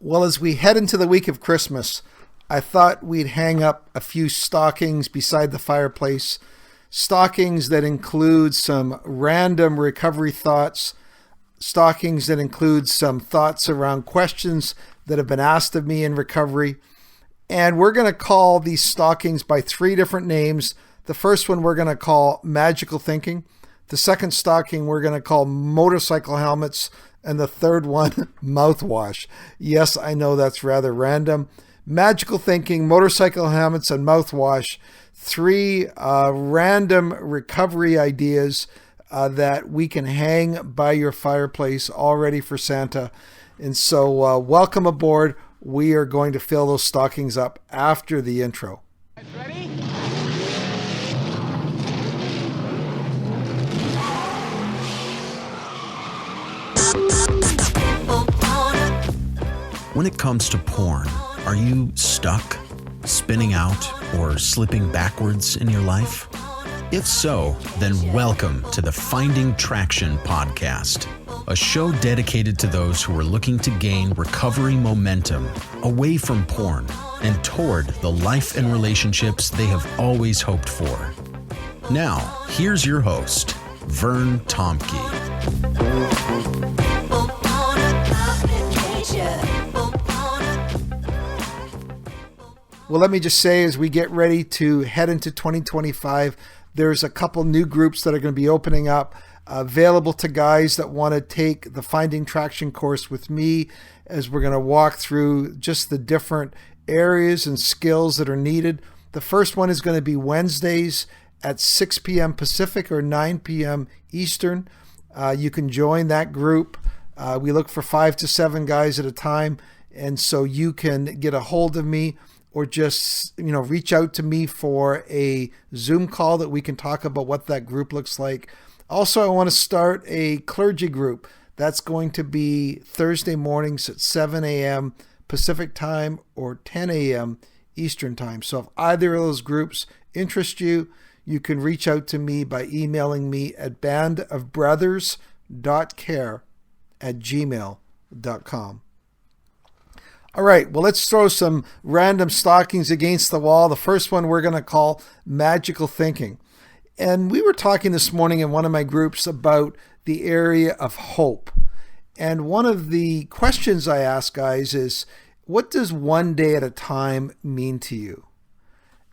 Well, as we head into the week of Christmas, I thought we'd hang up a few stockings beside the fireplace. Stockings that include some random recovery thoughts. Stockings that include some thoughts around questions that have been asked of me in recovery. And we're going to call these stockings by 3 different names. The first one we're going to call Magical Thinking. The second stocking we're going to call Motorcycle Helmets. And the third one, Mouthwash. Yes, I know that's rather random. Magical Thinking, Motorcycle Helmets, and Mouthwash. 3 random recovery ideas that we can hang by your fireplace, all ready for Santa. And so welcome aboard. We are going to fill those stockings up after the intro. Ready? When it comes to porn, are you stuck, spinning out, or slipping backwards in your life? If so, then welcome to the Finding Traction podcast, a show dedicated to those who are looking to gain recovery momentum away from porn and toward the life and relationships they have always hoped for. Now, here's your host, Vern Tomke. Well, let me just say, as we get ready to head into 2025, there's a couple new groups that are going to be opening up, available to guys that want to take the Finding Traction course with me, as we're going to walk through just the different areas and skills that are needed. The first one is going to be Wednesdays at 6 p.m. Pacific or 9 p.m. Eastern. You can join that group. We look for 5 to 7 guys at a time, and so you can get a hold of me or just, reach out to me for a Zoom call that we can talk about what that group looks like. Also, I want to start a clergy group. That's going to be Thursday mornings at 7 a.m. Pacific time or 10 a.m. Eastern time. So if either of those groups interest you, you can reach out to me by emailing me at bandofbrothers.care@gmail.com. All right, well, let's throw some random stockings against the wall. The first one we're going to call Magical Thinking. And we were talking this morning in one of my groups about the area of hope. And one of the questions I ask guys is, what does one day at a time mean to you?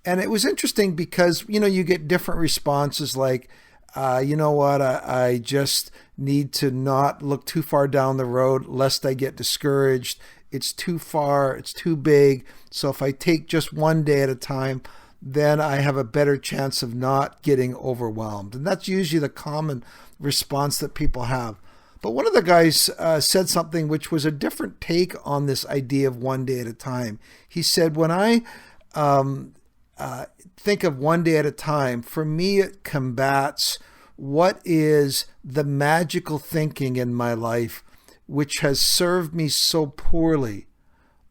And it was interesting because, you get different responses like, I just need to not look too far down the road lest I get discouraged. It's too far, it's too big. So if I take just one day at a time, then I have a better chance of not getting overwhelmed. And that's usually the common response that people have. But one of the guys said something which was a different take on this idea of one day at a time. He said, when I think of one day at a time, for me it combats what is the magical thinking in my life which has served me so poorly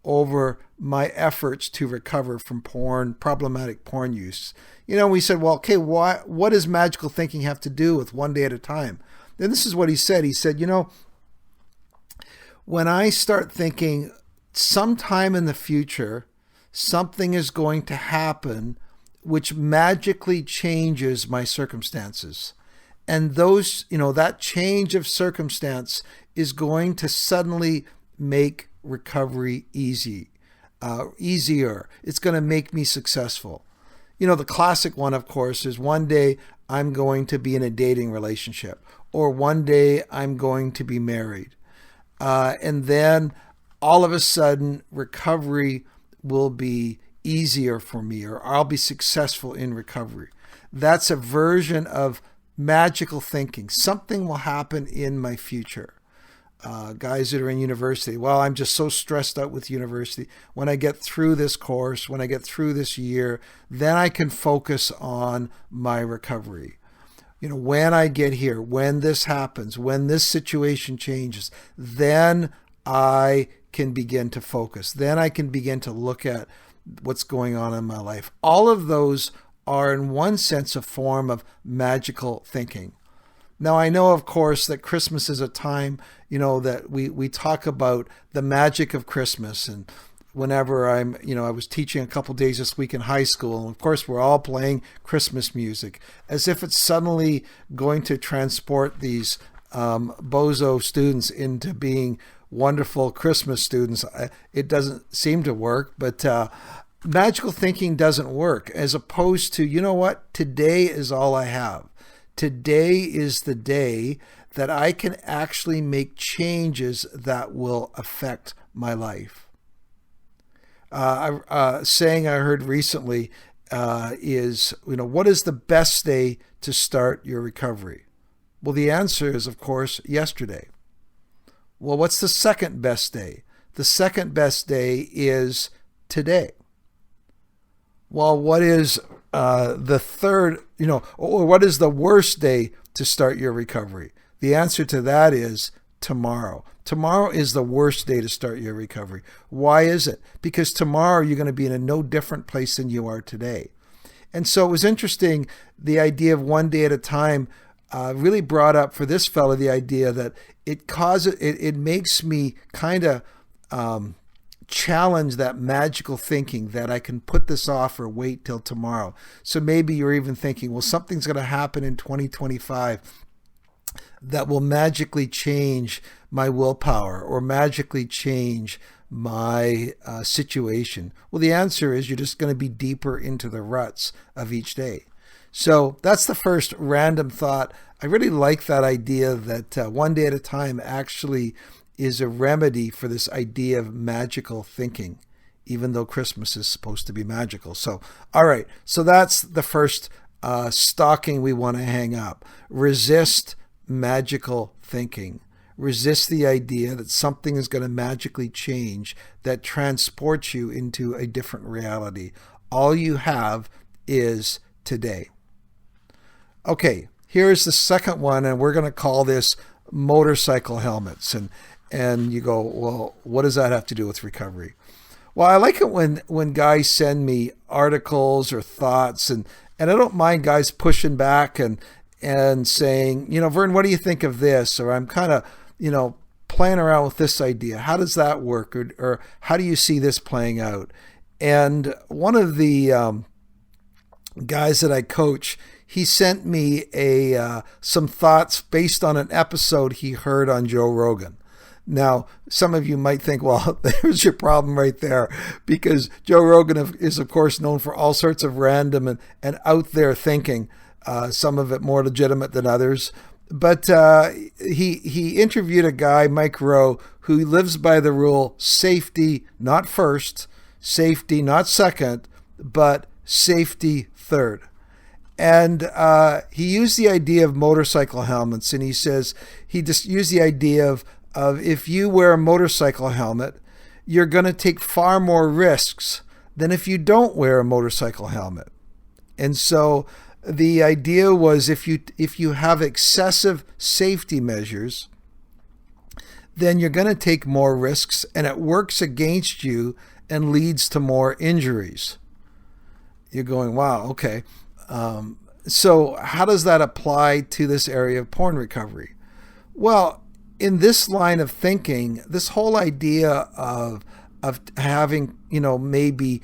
over my efforts to recover from problematic porn use. We said, well, okay, what does magical thinking have to do with one day at a time? And this is what he said. He said, when I start thinking sometime in the future, something is going to happen which magically changes my circumstances. And that change of circumstance is going to suddenly make recovery easier. It's going to make me successful. The classic one, of course, is one day I'm going to be in a dating relationship, or one day I'm going to be married. And then all of a sudden, recovery will be easier for me, or I'll be successful in recovery. That's a version of magical thinking. Something will happen in my future. Guys that are in university, well, I'm just so stressed out with university. When I get through this course, when I get through this year, then I can focus on my recovery. When I get here, when this happens, when this situation changes, then I can begin to focus. Then I can begin to look at what's going on in my life. All of those are in one sense a form of magical thinking. Now, I know, of course, that Christmas is a time, that we talk about the magic of Christmas. And whenever I was teaching a couple days this week in high school, and of course, we're all playing Christmas music as if it's suddenly going to transport these bozo students into being wonderful Christmas students. It doesn't seem to work, but magical thinking doesn't work, as opposed to, you know what? Today is all I have. Today is the day that I can actually make changes that will affect my life. Saying I heard recently is, what is the best day to start your recovery? Well, the answer is, of course, yesterday. Well, what's the second best day? The second best day is today. Well, what is the third, or what is the worst day to start your recovery? The answer to that is tomorrow. Tomorrow is the worst day to start your recovery. Why is it? Because tomorrow you're going to be in a no different place than you are today. And so it was interesting, the idea of one day at a time really brought up for this fella the idea that it makes me kind of challenge that magical thinking that I can put this off or wait till tomorrow. So maybe you're even thinking, well, something's going to happen in 2025 that will magically change my willpower or magically change my situation. Well, the answer is you're just going to be deeper into the ruts of each day. So that's the first random thought. I really like that idea that one day at a time actually is a remedy for this idea of magical thinking, even though Christmas is supposed to be magical. So, all right. So that's the first stocking we want to hang up. Resist magical thinking. Resist the idea that something is going to magically change that transports you into a different reality. All you have is today. Okay, here's the second one, and we're going to call this motorcycle helmets. And you go, well, what does that have to do with recovery? Well, I like it when guys send me articles or thoughts, and I don't mind guys pushing back and saying, Vern, what do you think of this? Or I'm kind of, playing around with this idea. How does that work? Or how do you see this playing out? And one of the guys that I coach, he sent me some thoughts based on an episode he heard on Joe Rogan. Now, some of you might think, well, there's your problem right there, because Joe Rogan is, of course, known for all sorts of random and out there thinking, some of it more legitimate than others. But he interviewed a guy, Mike Rowe, who lives by the rule, safety not first, safety not second, but safety third. And he used the idea of motorcycle helmets, and he says he just used the idea of if you wear a motorcycle helmet, you're going to take far more risks than if you don't wear a motorcycle helmet. And so the idea was if you have excessive safety measures, then you're going to take more risks, and it works against you and leads to more injuries. You're going, wow, okay. So how does that apply to this area of porn recovery? Well, in this line of thinking, this whole idea of having, maybe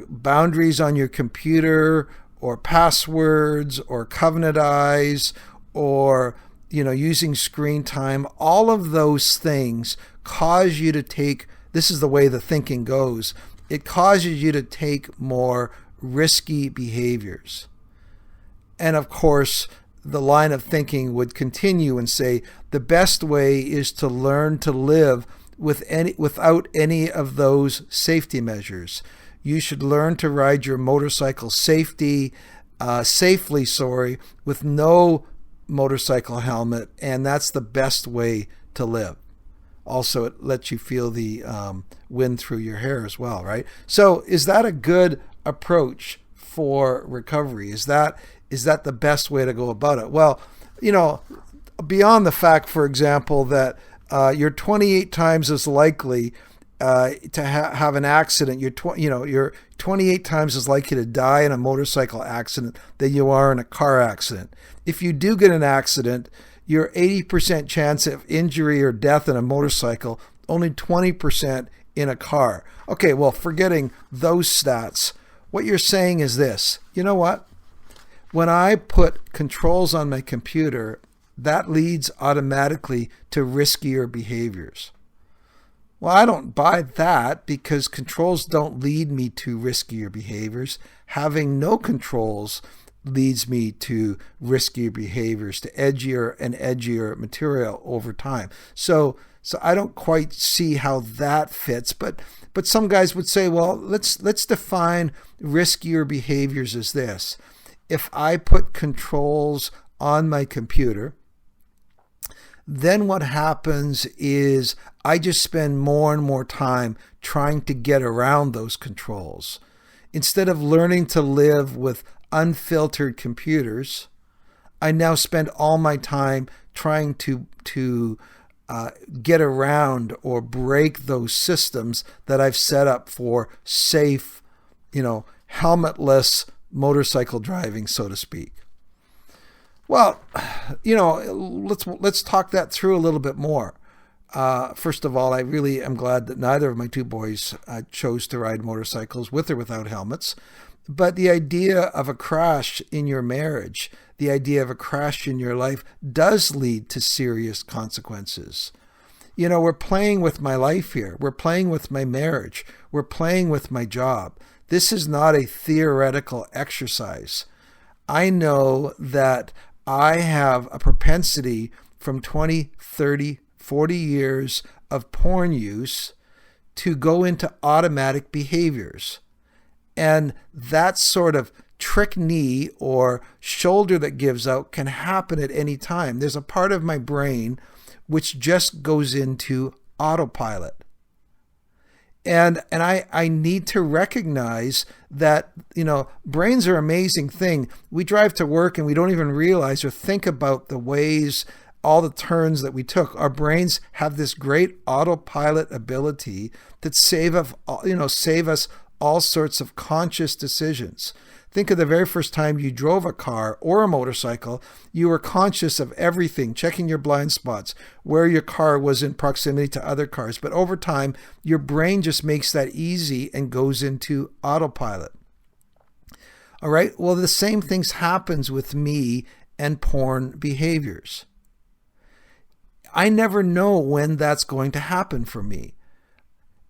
boundaries on your computer or passwords or covenant eyes or, using screen time, all of those things cause you to take, this is the way the thinking goes, it causes you to take more risky behaviors. And of course, the line of thinking would continue and say the best way is to learn to live without any of those safety measures. You should learn to ride your motorcycle safely, with no motorcycle helmet, and that's the best way to live. Also, it lets you feel the wind through your hair as well, right? So is that a good approach for recovery? Is that the best way to go about it? Well, beyond the fact, for example, that you're 28 times as likely to have an accident, you're 28 times as likely to die in a motorcycle accident than you are in a car accident. If you do get an accident, your 80% chance of injury or death in a motorcycle, only 20% in a car. Okay, well, forgetting those stats, what you're saying is this. You know what? When I put controls on my computer, that leads automatically to riskier behaviors. Well, I don't buy that, because controls don't lead me to riskier behaviors. Having no controls leads me to riskier behaviors, to edgier and edgier material over time. So I don't quite see how that fits, but some guys would say, well, let's define riskier behaviors as this. If I put controls on my computer, then what happens is I just spend more and more time trying to get around those controls. Instead of learning to live with unfiltered computers, I now spend all my time trying to get around or break those systems that I've set up for safe, helmetless motorcycle driving, so to speak. Well, let's talk that through a little bit more. First of all, I really am glad that neither of my two boys chose to ride motorcycles with or without helmets. But the idea of a crash in your marriage, the idea of a crash in your life does lead to serious consequences. We're playing with my life here. We're playing with my marriage. We're playing with my job. This is not a theoretical exercise. I know that I have a propensity from 20, 30, 40 years of porn use to go into automatic behaviors. And that sort of trick knee or shoulder that gives out can happen at any time. There's a part of my brain which just goes into autopilot. And I need to recognize that, brains are an amazing thing. We drive to work and we don't even realize or think about the ways, all the turns that we took. Our brains have this great autopilot ability that save us all sorts of conscious decisions. Think of the very first time you drove a car or a motorcycle. You were conscious of everything, checking your blind spots, where your car was in proximity to other cars. But over time, your brain just makes that easy and goes into autopilot. All right. Well, the same things happens with me and porn behaviors. I never know when that's going to happen for me.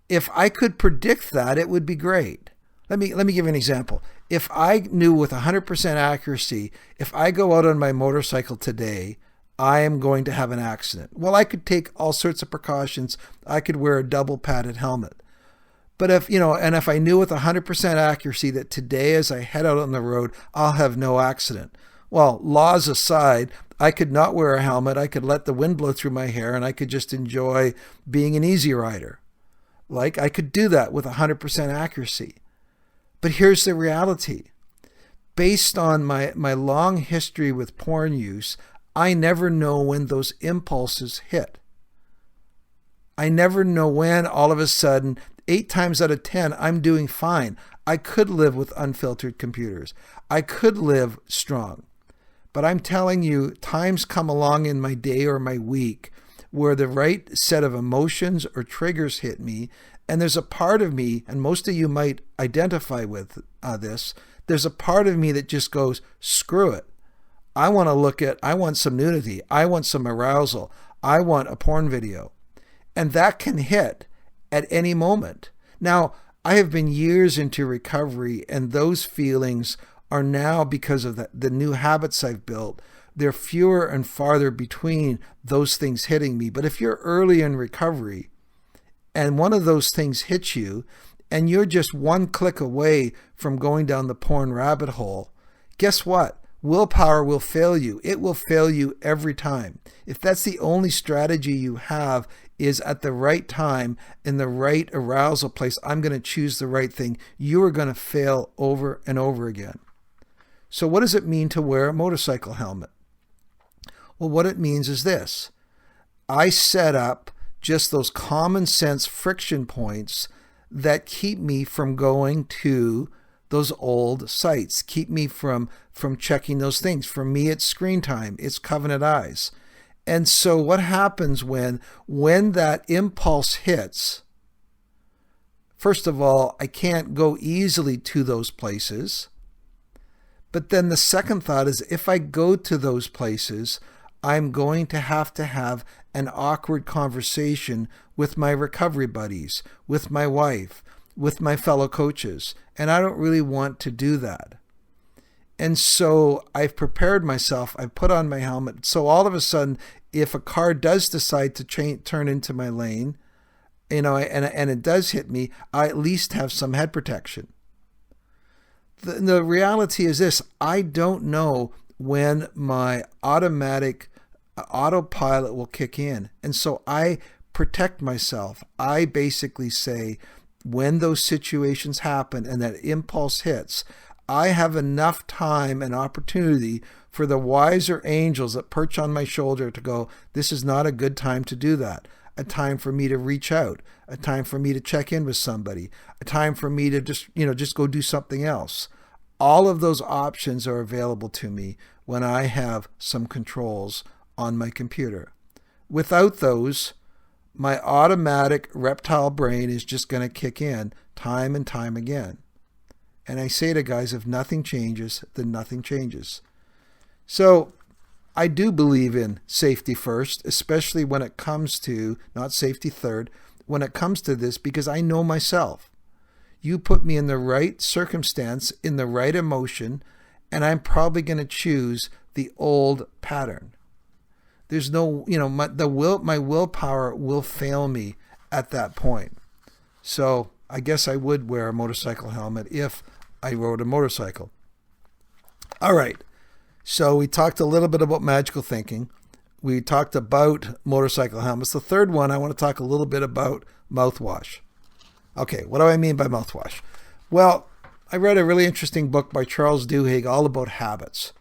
If I could predict that, it would be great. Let me give you an example. If I knew with 100% accuracy, if I go out on my motorcycle today, I am going to have an accident. Well, I could take all sorts of precautions. I could wear a double padded helmet. But if I knew with 100% accuracy that today as I head out on the road, I'll have no accident. Well, laws aside, I could not wear a helmet. I could let the wind blow through my hair and I could just enjoy being an easy rider. Like I could do that with 100% accuracy. But here's the reality. Based on my long history with porn use, I never know when those impulses hit. I never know when all of a sudden, 8 times out of 10, I'm doing fine. I could live with unfiltered computers. I could live strong. But I'm telling you, times come along in my day or my week where the right set of emotions or triggers hit me. And there's a part of me, and most of you might identify with this, there's a part of me that just goes, screw it. I want some nudity. I want some arousal. I want a porn video. And that can hit at any moment. Now, I have been years into recovery, and those feelings are now, because of the new habits I've built, they're fewer and farther between those things hitting me. But if you're early in recovery, and one of those things hits you, and you're just one click away from going down the porn rabbit hole, guess what? Willpower will fail you. It will fail you every time. If that's the only strategy you have is at the right time, in the right arousal place, I'm going to choose the right thing, you are going to fail over and over again. So what does it mean to wear a motorcycle helmet? Well, what it means is this. I set up just those common sense friction points that keep me from going to those old sites, keep me from checking those things. For me, it's screen time, it's covenant eyes. And so what happens when that impulse hits? First of all, I can't go easily to those places. But then the second thought is, if I go to those places, I'm going to have an awkward conversation with my recovery buddies, with my wife, with my fellow coaches. And I don't really want to do that. And so I've prepared myself. I put on my helmet. So all of a sudden, if a car does decide to turn into my lane, and it does hit me, I at least have some head protection. The reality is this: I don't know when my autopilot will kick in. And so I protect myself. I basically say, when those situations happen and that impulse hits, I have enough time and opportunity for the wiser angels that perch on my shoulder to go, this is not a good time to do that. A time for me to reach out, a time for me to check in with somebody, a time for me to just go do something else. All of those options are available to me when I have some controls on my computer. Without those, my automatic reptile brain is just going to kick in time and time again. And I say to guys, if nothing changes, then nothing changes. So I do believe in safety first, especially when it comes to, not safety third, when it comes to this, because I know myself. You put me in the right circumstance, in the right emotion, and I'm probably going to choose the old pattern. There's no, my willpower will fail me at that point. So I guess I would wear a motorcycle helmet if I rode a motorcycle. All right. So we talked a little bit about magical thinking. We talked about motorcycle helmets. The third one, I want to talk a little bit about mouthwash. Okay, what do I mean by mouthwash? Well, I read a really interesting book by Charles Duhigg all about habits.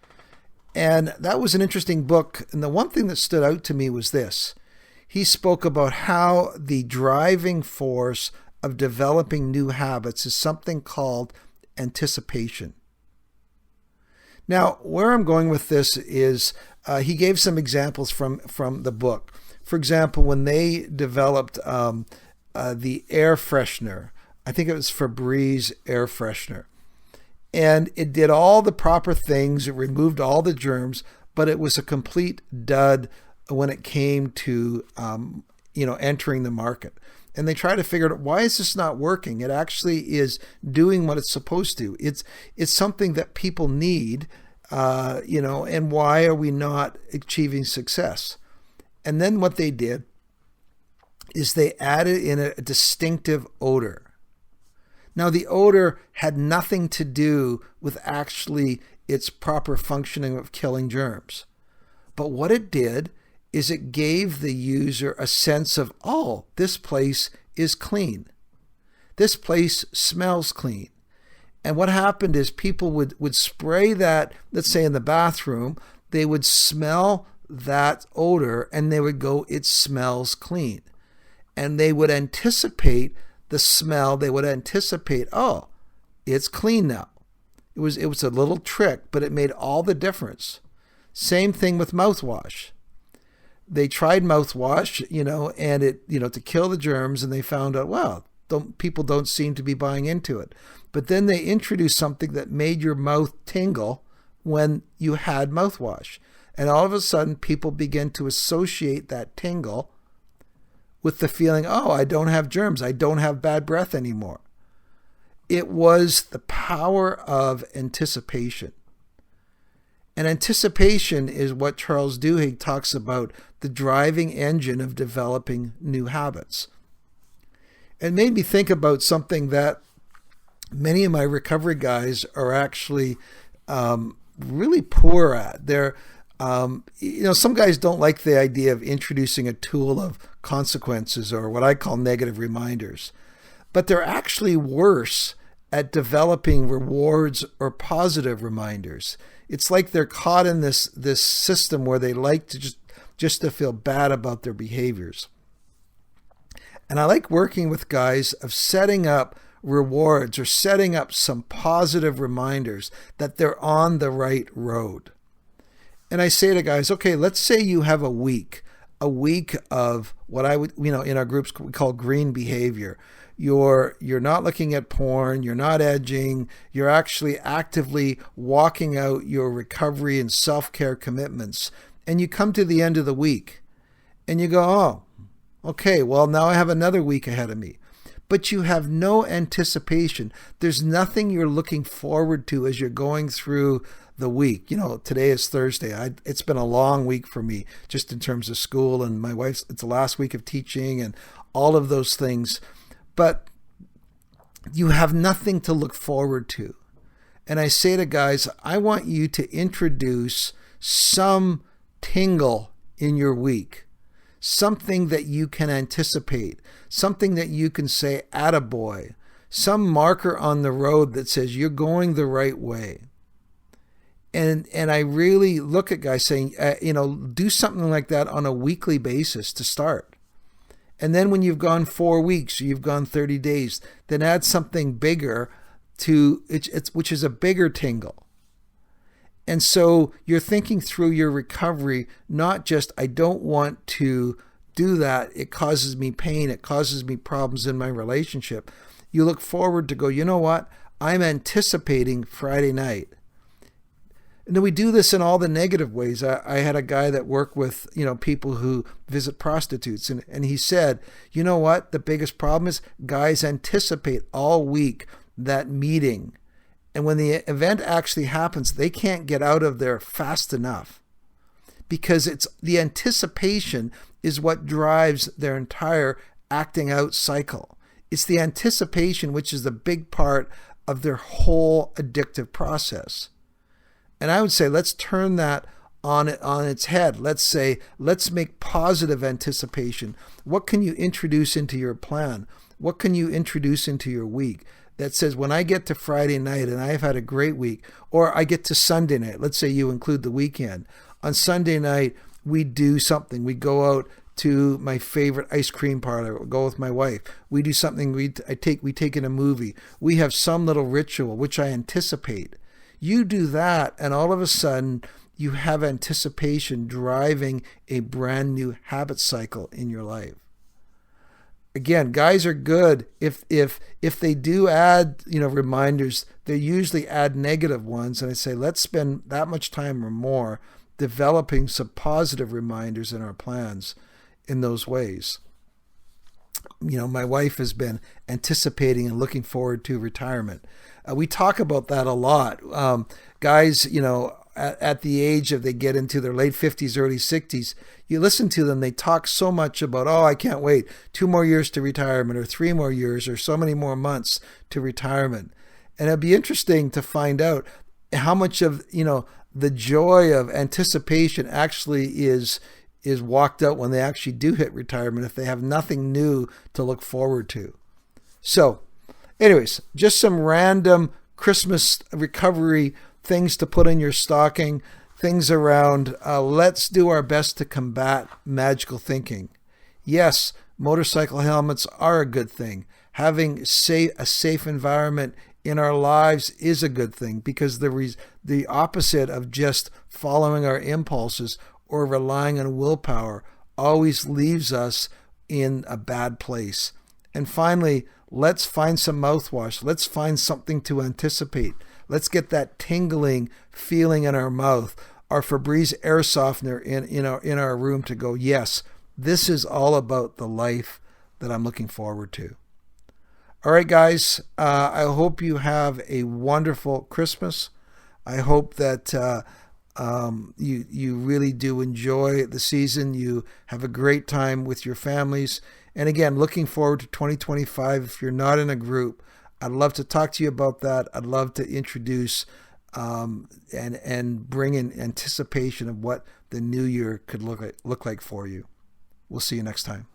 And that was an interesting book. And the one thing that stood out to me was this. He spoke about how the driving force of developing new habits is something called anticipation. Now, where I'm going with this is he gave some examples from the book. For example, when they developed the air freshener, I think it was Febreze air freshener, and it did all the proper things. It removed all the germs, but it was a complete dud when it came to entering the market. And they try to figure out, why is this not working? It actually is doing what it's supposed to. It's something that people need, and why are we not achieving success? And then what they did is they added in a distinctive odor. Now, the odor had nothing to do with actually its proper functioning of killing germs. But what it did is it gave the user a sense of, oh, this place is clean. This place smells clean. And what happened is people would spray that, let's say in the bathroom, they would smell that odor and they would go, it smells clean. And they would anticipate the smell. They would anticipate, oh, it's clean now. It was a little trick, but it made all the difference. Same thing with mouthwash. They tried mouthwash, and it, to kill the germs, and they found out, well, people don't seem to be buying into it. But then they introduced something that made your mouth tingle when you had mouthwash. And all of a sudden, people begin to associate that tingle with the feeling, oh, I don't have germs. I don't have bad breath anymore. It was the power of anticipation. And anticipation is what Charles Duhigg talks about, the driving engine of developing new habits. It made me think about something that many of my recovery guys are actually really poor at. They're, some guys don't like the idea of introducing a tool of consequences, or what I call negative reminders. But they're actually worse at developing rewards or positive reminders. It's like they're caught in this system where they like to just to feel bad about their behaviors. And I like working with guys of setting up rewards or setting up some positive reminders that they're on the right road. And I say to guys, okay, let's say you have a week of what I would, in our groups we call green behavior. You're not looking at porn, you're not edging, you're actually actively walking out your recovery and self-care commitments. And you come to the end of the week and you go, oh, okay, well, now I have another week ahead of me. But you have no anticipation. There's nothing you're looking forward to as you're going through the week. Today is Thursday. It's been a long week for me, just in terms of school, and my wife's, it's the last week of teaching and all of those things. But you have nothing to look forward to. And I say to guys, I want you to introduce some tingle in your week, something that you can anticipate, something that you can say, attaboy, some marker on the road that says you're going the right way. And I really look at guys saying, do something like that on a weekly basis to start. And then when you've gone 4 weeks, or you've gone 30 days, then add something bigger to it, which is a bigger tingle. And so you're thinking through your recovery, not just, I don't want to do that. It causes me pain. It causes me problems in my relationship. You look forward to go, you know what? I'm anticipating Friday night. And then we do this in all the negative ways. I had a guy that worked with, people who visit prostitutes. And he said, you know what? The biggest problem is guys anticipate all week that meeting. And when the event actually happens, they can't get out of there fast enough, because it's the anticipation is what drives their entire acting out cycle. It's the anticipation which is the big part of their whole addictive process. And I would say, let's turn that on its head. Let's make positive anticipation. What can you introduce into your plan? What can you introduce into your week that says, when I get to Friday night and I've had a great week, or I get to Sunday night, let's say you include the weekend. On Sunday night, we do something. We go out to my favorite ice cream parlor. We'll go with my wife. We do something. We take in a movie. We have some little ritual, which I anticipate. You do that, and all of a sudden, you have anticipation driving a brand new habit cycle in your life. Again, guys are good if they do add, reminders. They usually add negative ones, and I say, let's spend that much time or more developing some positive reminders in our plans in those ways. My wife has been anticipating and looking forward to retirement. We talk about that a lot. Guys, at the age of they get into their late 50s, early 60s, you listen to them, they talk so much about, oh, I can't wait 2 more years to retirement, or 3 more years, or so many more months to retirement. And it'd be interesting to find out how much of, the joy of anticipation actually is walked out when they actually do hit retirement, if they have nothing new to look forward to. So anyways, just some random Christmas recovery things to put in your stocking, things around, let's do our best to combat magical thinking. Yes, motorcycle helmets are a good thing. Having a safe environment in our lives is a good thing, because the opposite of just following our impulses or relying on willpower always leaves us in a bad place. And finally, let's find some mouthwash. Let's find something to anticipate. Let's get that tingling feeling in our mouth, our Febreze air softener in our room to go, yes, this is all about the life that I'm looking forward to. All right, guys, I hope you have a wonderful Christmas. I hope that you really do enjoy the season. You have a great time with your families. And again, looking forward to 2025. If you're not in a group, I'd love to talk to you about that. I'd love to introduce and bring in anticipation of what the new year could look like for you. We'll see you next time.